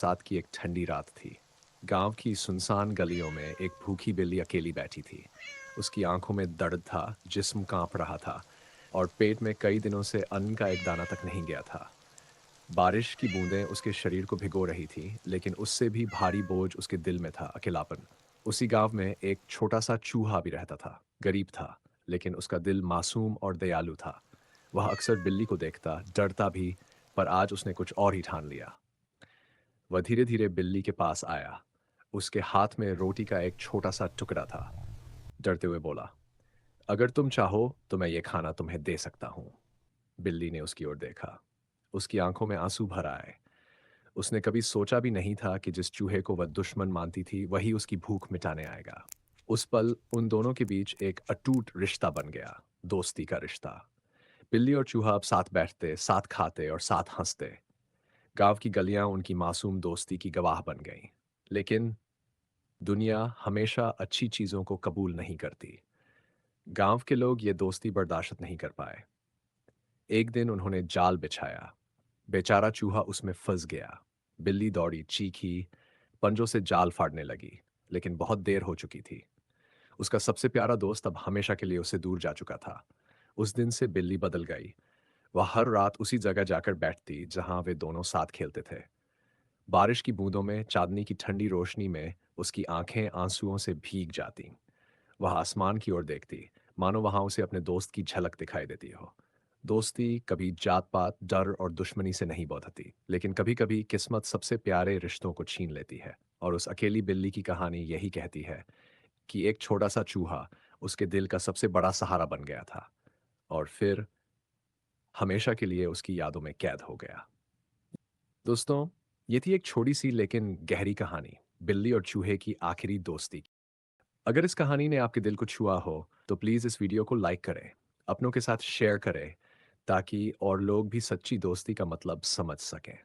साथ की एक ठंडी रात थी। गांव की सुनसान गलियों में एक भूखी बिल्ली अकेली बैठी थी। उसकी आंखों में दर्द था, जिस्म कांप रहा था और पेट में कई दिनों से अन्न का एक दाना तक नहीं गया था। बारिश की बूंदें उसके शरीर को भिगो रही थी, लेकिन उससे भी भारी बोझ उसके दिल में था, अकेलापन। उसी गांव में एक छोटा सा चूहा भी रहता था। गरीब था, लेकिन उसका दिल मासूम और दयालु था। वह अक्सर बिल्ली को देखता, डरता भी, पर आज उसने कुछ और ही ठान लिया। वह धीरे धीरे बिल्ली के पास आया। उसके हाथ में रोटी का एक छोटा सा टुकड़ा था। डरते हुए बोला, अगर तुम चाहो तो मैं ये खाना तुम्हें दे सकता हूँ। बिल्ली ने उसकी ओर देखा। उसकी आंखों में आंसू भर आए। उसने कभी सोचा भी नहीं था कि जिस चूहे को वह दुश्मन मानती थी, वही उसकी भूख मिटाने आएगा। उस पल उन दोनों के बीच एक अटूट रिश्ता बन गया, दोस्ती का रिश्ता। बिल्ली और चूहा अब साथ बैठते, साथ खाते और साथ हंसते। गांव की गलियां उनकी मासूम दोस्ती की गवाह बन गईं। लेकिन दुनिया हमेशा अच्छी चीजों को कबूल नहीं करती। गांव के लोग ये दोस्ती बर्दाश्त नहीं कर पाए। एक दिन उन्होंने जाल बिछाया। बेचारा चूहा उसमें फंस गया। बिल्ली दौड़ी, चीखी, पंजों से जाल फाड़ने लगी, लेकिन बहुत देर हो चुकी थी। उसका सबसे प्यारा दोस्त अब हमेशा के लिए उससे दूर जा चुका था। उस दिन से बिल्ली बदल गई। वह हर रात उसी जगह जाकर बैठती जहां वे दोनों साथ खेलते थे। बारिश की बूंदों में, चांदनी की ठंडी रोशनी में उसकी आंखें आंसुओं से भीग जाती। वह आसमान की ओर देखती, मानो वहां उसे अपने दोस्त की झलक दिखाई देती हो। दोस्ती कभी जात पात, डर और दुश्मनी से नहीं बौधती, लेकिन कभी कभी किस्मत सबसे प्यारे रिश्तों को छीन लेती है। और उस अकेली बिल्ली की कहानी यही कहती है कि एक छोटा सा चूहा उसके दिल का सबसे बड़ा सहारा बन गया था, और फिर हमेशा के लिए उसकी यादों में कैद हो गया। दोस्तों, ये थी एक छोटी सी लेकिन गहरी कहानी, बिल्ली और चूहे की आखिरी दोस्ती। अगर इस कहानी ने आपके दिल को छुआ हो तो प्लीज़ इस वीडियो को लाइक करें, अपनों के साथ शेयर करें, ताकि और लोग भी सच्ची दोस्ती का मतलब समझ सकें।